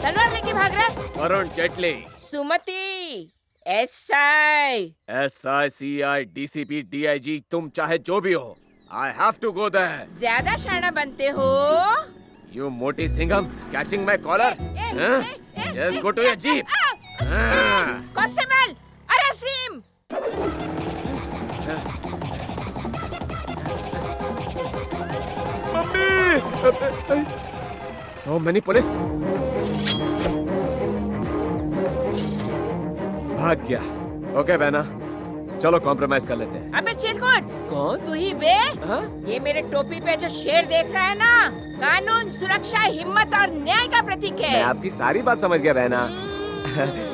तलवार लेके भाग रहा है? वरुण जेटली। सुमति, SI, SICI DCP DIG तुम चाहे जो भी हो, I have to go there. ज्यादा शाना बनते हो। You मोटी Singham, catching my collar? Huh? Just go to your jeep. Constable, arrest him. Mummy! So many police. भाग गया। ओके बहना, चलो कॉम्प्रोमाइज कर लेते हैं। अबे चेतकोट, कौन? तू ही बे? हाँ? ये मेरे टोपी पे जो शेर देख रहा है ना, कानून, सुरक्षा, हिम्मत और न्याय का प्रतीक है। मैं आपकी सारी बात समझ गया बहना।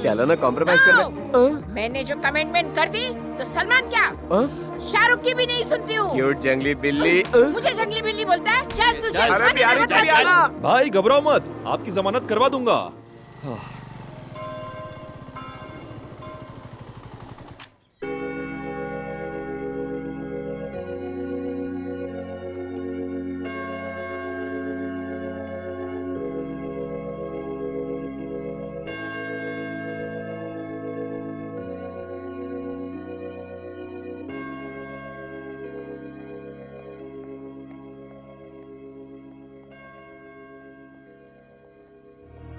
चलो ना कॉम्प्रोमाइज कर ले। मैंने जो कमेंटमेंट कर दी तो सलमान क्या शाहरुख की भी नहीं सुनती हूँ। क्यूट जंगली बिल्ली। मुझे जंगली बिल्ली बोलता है? चल तू चल। अरे प्यारी चली आना। भाई घबराओ मत, आपकी जमानत करवा दूंगा।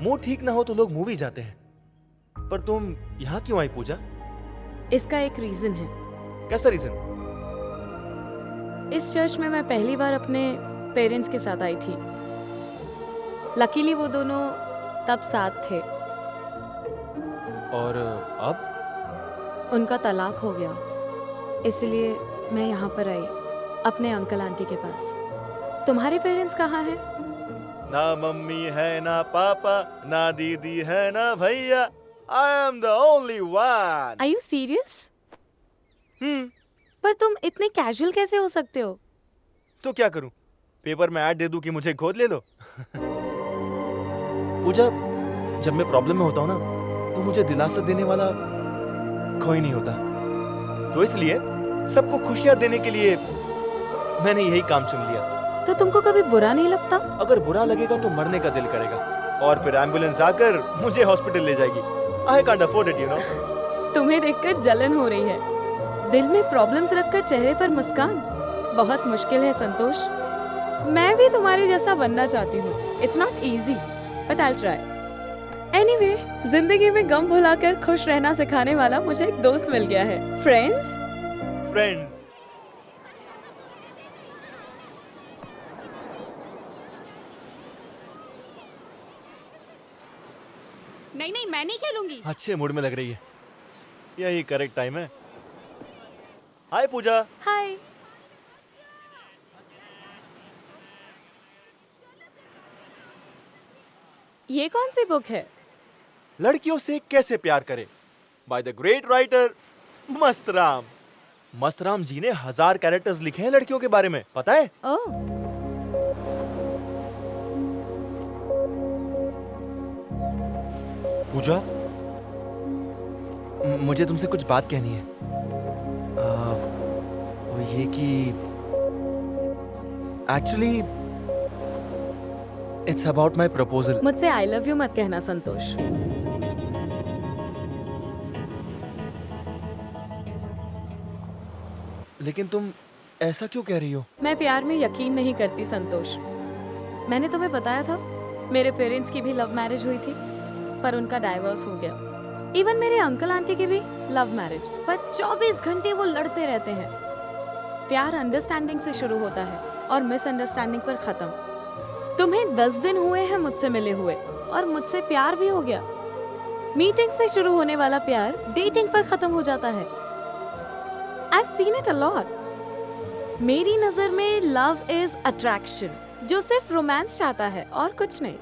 मूड ठीक ना हो तो लोग मूवी जाते हैं, पर तुम यहाँ क्यों आई पूजा? इसका एक रीजन है। कैसा रीजन? इस चर्च में मैं पहली बार अपने पेरेंट्स के साथ आई थी। लकीली वो दोनों तब साथ थे। और अब? उनका तलाक हो गया, इसलिए मैं यहाँ पर आई अपने अंकल आंटी के पास। तुम्हारे पेरेंट्स कहाँ हैं? ना मम्मी है ना पापा, ना दीदी है ना भैया। I am the only one. Are you serious? पर तुम इतने कैजुअल कैसे हो सकते हो? तो क्या करूं? पेपर में ऐड दे दूं कि मुझे गोद ले लो? पूजा, जब मैं प्रॉब्लम में होता हूं ना, तो मुझे दिलासा देने वाला कोई नहीं होता। तो इसलिए सबको खुशियां देने के लिए मैंने यही काम चुन लिया। तो तुमको कभी बुरा नहीं लगता? अगर बुरा लगेगा तो मरने का दिल करेगा, और फिर एम्बुलेंस आकर मुझे हॉस्पिटल ले जाएगी। I can't afford it, you know. तुम्हें देखकर जलन हो रही है। दिल में प्रॉब्लम्स रखकर चेहरे पर मुस्कान बहुत मुश्किल है संतोष। मैं भी तुम्हारे जैसा बनना चाहती हूँ। It's not easy, but I will try. Anyway, जिंदगी में गम भुलाकर खुश रहना सिखाने वाला मुझे एक दोस्त मिल गया है। फ्रेंड्स। नहीं, मैं नहीं खेलूंगी। अच्छे मूड में लग रही है, यही करेक्ट टाइम है। हाय पूजा। हाय। ये कौन सी बुक है? लड़कियों से कैसे प्यार करें, by the great writer Mastram. Mastram ji ने 1000 कैरेक्टर्स लिखे हैं लड़कियों के बारे में, पता है? ओह। पूजा, मुझे तुमसे कुछ बात कहनी है। वो ये कि actually it's about my proposal. मुझसे आई लव यू मत कहना संतोष। लेकिन तुम ऐसा क्यों कह रही हो? मैं प्यार में यकीन नहीं करती संतोष। मैंने तुम्हें बताया था मेरे पेरेंट्स की भी लव मैरिज हुई थी, पर उनका डाइवोर्स हो गया। इवन मेरे अंकल आंटी की भी लव मैरिज, पर 24 घंटे वो लड़ते रहते हैं। प्यार अंडरस्टैंडिंग से शुरू होता है और मिसअंडरस्टैंडिंग पर खत्म। तुम्हें 10 दिन हुए हैं मुझसे मिले हुए, और मुझसे प्यार भी हो गया। मीटिंग से शुरू होने वाला प्यार डेटिंग पर खत्म हो जाता है। I've seen it a lot. मेरी नजर में लव इज अट्रैक्शन, जो सिर्फ रोमांस चाहता है और कुछ नहीं।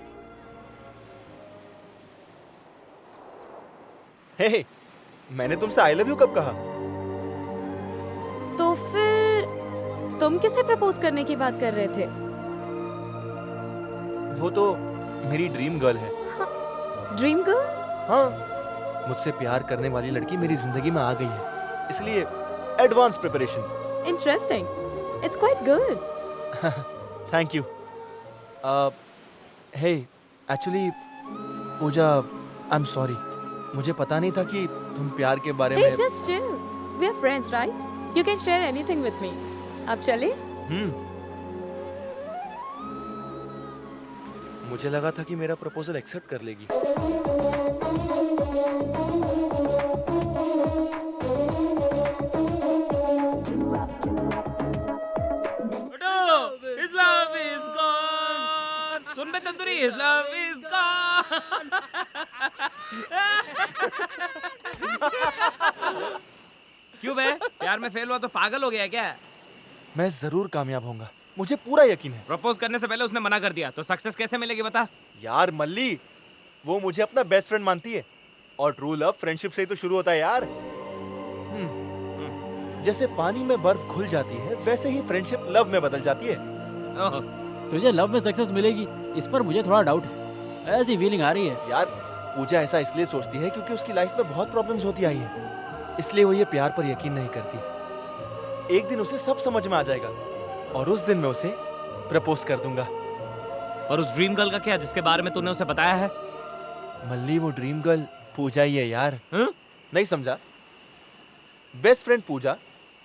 हे, मैंने तुमसे आई लव यू कब कहा? तो फिर तुम किसे प्रपोज करने की बात कर रहे थे? वो तो मेरी ड्रीम गर्ल है। Dream girl? हाँ, मुझसे प्यार करने वाली लड़की मेरी जिंदगी में आ गई है, इसलिए advance preparation. Interesting, it's quite good. Thank you. Hey, actually Pooja, I am sorry. मुझे पता नहीं था कि तुम प्यार के बारे Hey, में। just chill. We are friends, right? You can share anything with me. अब चले? मुझे लगा था कि मेरा प्रपोजल एक्सेप्ट कर लेगी। His love is gone. Soon bay tandoori, his love is gone. क्यों बे? प्यार में फेल हुआ तो पागल हो गया क्या? मैं जरूर कामयाब होऊंगा, मुझे पूरा यकीन है। प्रपोज करने से पहले उसने मना कर दिया, तो सक्सेस कैसे मिलेगी बता? यार मल्ली, वो मुझे अपना बेस्ट फ्रेंड मानती है और ट्रू लव फ्रेंडशिप से ही तो शुरू होता है यार। जैसे पानी में बर्फ घुल जाती है, वैसे ही फ्रेंडशिप लव में बदल जाती है। ओह, तुझे लव में सक्सेस मिलेगी, इस पर मुझे थोड़ा डाउट है। ऐसी फीलिंग आ रही है। यार पूजा ऐसा इसलिए सोचती है क्योंकि उसकी लाइफ में बहुत प्रॉब्लम्स होती आई है, इसलिए वो ये प्यार पर यकीन नहीं करती। एक दिन उसे सब समझ में आ जाएगा और उस दिन मैं उसे प्रपोज कर दूंगा। और उस ड्रीम गर्ल का क्या, जिसके बारे में तूने उसे बताया है? मल्ली, वो ड्रीम गर्ल पूजा ही है यार। हाँ? नहीं समझा? बेस्ट फ्रेंड पूजा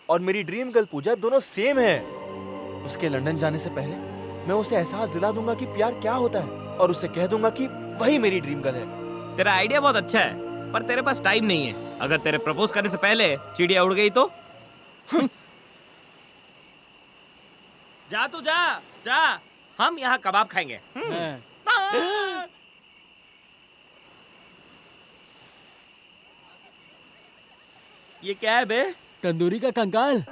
और मेरी ड्रीम गर्ल पूजा दोनों सेम है। उसके लंदन जाने से पहले मैं उसे एहसास दिला दूंगा कि प्यार क्या होता है और उसे कह दूंगा कि वही मेरी ड्रीम गर्ल है। तेरा आइडिया बहुत अच्छा है, पर तेरे पास टाइम नहीं है। अगर तेरे प्रपोज करने से पहले चिड़िया उड़ गई तो? जा तू जा, जा, हम यहाँ कबाब खाएंगे। ये क्या है बे? तंदूरी का कंकाल।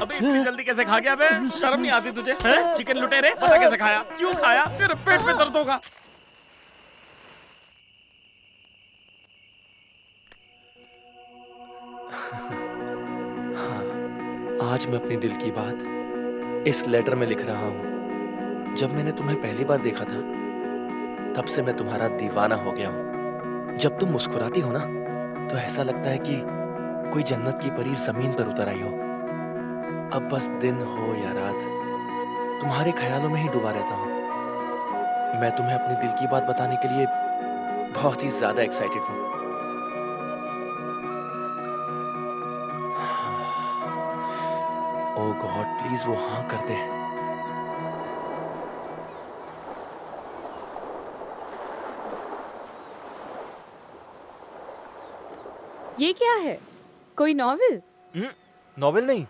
अबे इतनी जल्दी कैसे खा गया बे? शर्म नहीं आती तुझे? हैं? चिकन लुटेरे, पता कैसे खाया? क्यों खाया? तेरे पेट में दर्द होगा। आज मैं अपनी दिल की बात इस लेटर में लिख रहा हूँ। जब मैंने तुम्हें पहली बार देखा था, तब से मैं तुम्हारा दीवाना हो गया हूँ। जब तुम मुस्कुराती हो ना, तो ऐसा लगता है कि कोई जन्नत की परी जमीन पर उतर आई हो। अब बस दिन हो या रात, तुम्हारे ख्यालों में ही डूबा रहता हूँ। मैं तुम्हें अपनी दिल की बात बताने के लिए बहुत ही ज्यादा एक्साइटेड हूँ। ओह गॉड, प्लीज वो हाँ कर दे। ये क्या है? कोई नॉवेल? नॉवेल नहीं,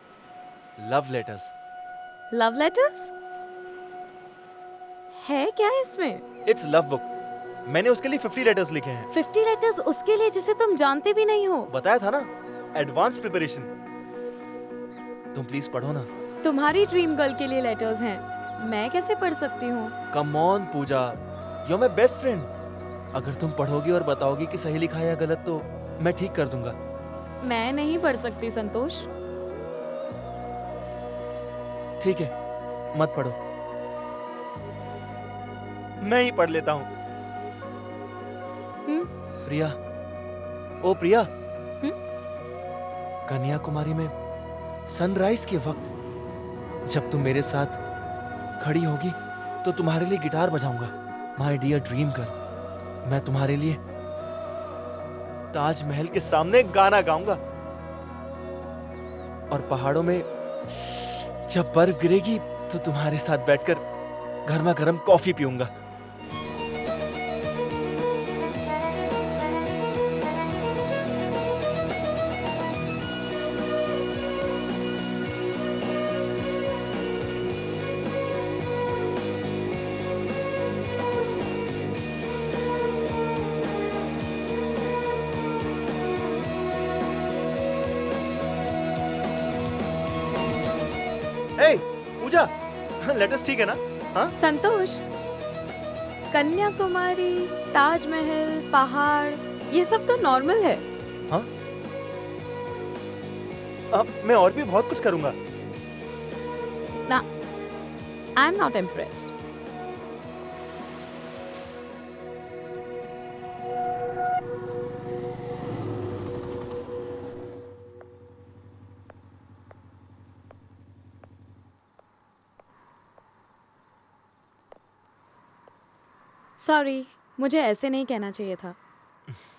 लव लेटर्स। Love letters? है क्या इसमें? It's love book. मैंने उसके लिए 50 लेटर्स लिखे हैं। 50 लेटर्स उसके लिए जिसे तुम जानते भी नहीं हो। बताया था ना, एडवांस प्रिपरेशन। तुम प्लीज पढ़ो ना। तुम्हारी ड्रीम गर्ल के लिए लेटर्स हैं, मैं कैसे पढ़ सकती हूँ? Come on Pooja, you are my best friend. अगर तुम पढ़ोगी और बताओगी कि सही लिखा है या गलत, तो मैं ठीक कर दूंगा। मैं नहीं पढ़ सकती संतोष। ठीक है, मत पढ़ो, मैं ही पढ़ लेता हूँ। प्रिया, ओ प्रिया, कन्याकुमारी में सनराइज के वक्त जब तुम मेरे साथ खड़ी होगी, तो तुम्हारे लिए गिटार बजाऊंगा। माय डियर ड्रीम गर्ल, मैं तुम्हारे लिए ताजमहल के सामने गाना गाऊंगा और पहाड़ों में जब बर्फ गिरेगी तो तुम्हारे साथ बैठकर गर्मा गर्म कॉफी पीऊंगा। पूजा, लेटेस्ट ठीक है ना? हाँ? संतोष, कन्याकुमारी, ताजमहल, पहाड़, ये सब तो नॉर्मल है। हाँ? अब मैं और भी बहुत कुछ करूंगा। ना, I am not impressed. Sorry, मुझे ऐसे नहीं कहना चाहिए था।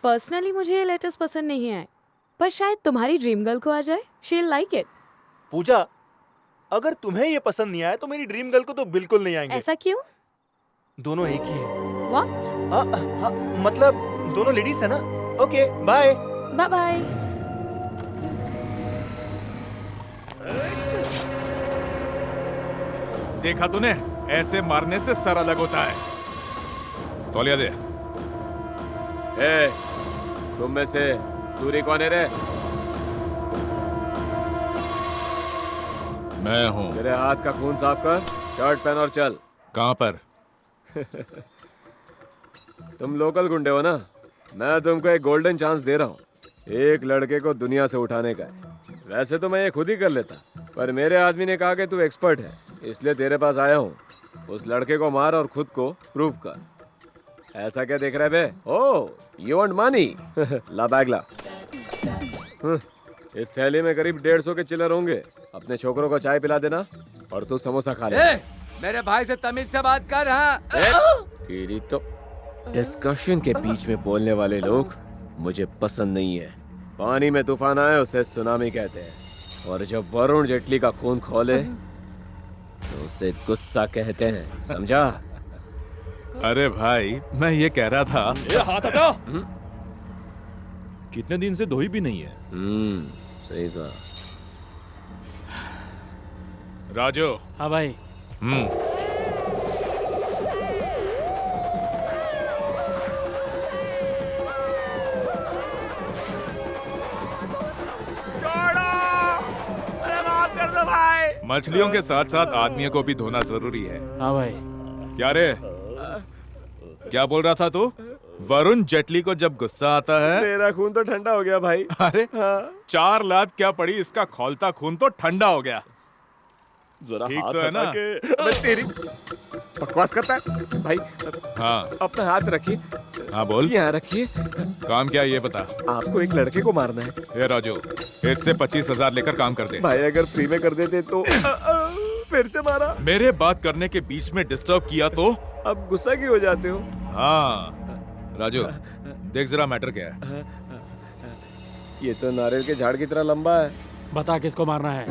पर्सनली मुझे ये लेटर्स पसंद नहीं आए, पर शायद तुम्हारी ड्रीम गर्ल को आ जाए। She like it. पूजा, अगर तुम्हें ये पसंद नहीं आया तो मेरी ड्रीम गर्ल को तो बिल्कुल नहीं आएंगे। ऐसा क्यों? दोनों एक ही है। व्हाट? मतलब दोनों लेडीज है ना। Okay bye. Bye bye. देखा तूने, ऐसे मारने से सर अलग होता है। तौलिया दे। ए, तुम में से सूरी कौन है रे? मैं हूँ। तेरे हाथ का खून साफ कर, शर्ट पहन और चल। कहाँ पर? तुम लोकल गुंडे हो ना? मैं तुमको एक गोल्डन चांस दे रहा हूँ, एक लड़के को दुनिया से उठाने का है। वैसे तो मैं ये खुद ही कर लेता, पर मेरे आदमी ने कहा कि तू एक्सपर्ट है, इसलिए तेरे पास आया हूँ। उस लड़के को मार और खुद को प्रूव कर। ऐसा क्या देख रहा है बे? Oh, you want money? ला बैग ला। इस थैली में करीब 150 के चिल्लर होंगे। अपने छोकरों को चाय पिला देना और तू समोसा खा ले। मेरे भाई से तमीज से बात कर। हाँ, तेरी तो डिस्कशन के बीच में बोलने वाले लोग मुझे पसंद नहीं है। पानी में तूफान आए उसे सुनामी कहते हैं, और जब वरुण जेटली का खून खोले तो उसे गुस्सा कहते हैं, समझा? अरे भाई, मैं ये कह रहा था। ये हाथ हटा। कितने दिन से धोई भी नहीं है। सही कहा। राजू। हाँ भाई। मछलियों के साथ साथ आदमियों को भी धोना जरूरी है। हाँ भाई। क्या रे, क्या बोल रहा था तू? वरुण जेटली को जब गुस्सा आता है, मेरा खून तो ठंडा हो गया भाई। अरे 4 लात क्या पड़ी, इसका खौलता खून तो ठंडा हो गया। जरा ठीक हाथ तो है ना? हटा के। अबे तेरी बकवास करता है भाई। हाँ अपना हाथ रखिए। हाँ बोल। यहाँ रखिए। काम क्या है ये बता। आपको एक लड़के को मारना है। ए राजू, इससे 25,000 लेकर काम कर दे। भाई अगर फ्री में कर देते तो। फिर से मारा। मेरे बात करने के बीच में डिस्टर्ब किया तो? अब गुस्सा क्यों हो जाते हो? हाँ राजू, देख जरा मैटर क्या है। ये तो नारियल के झाड़ की तरह लंबा है। बता किसको मारना है?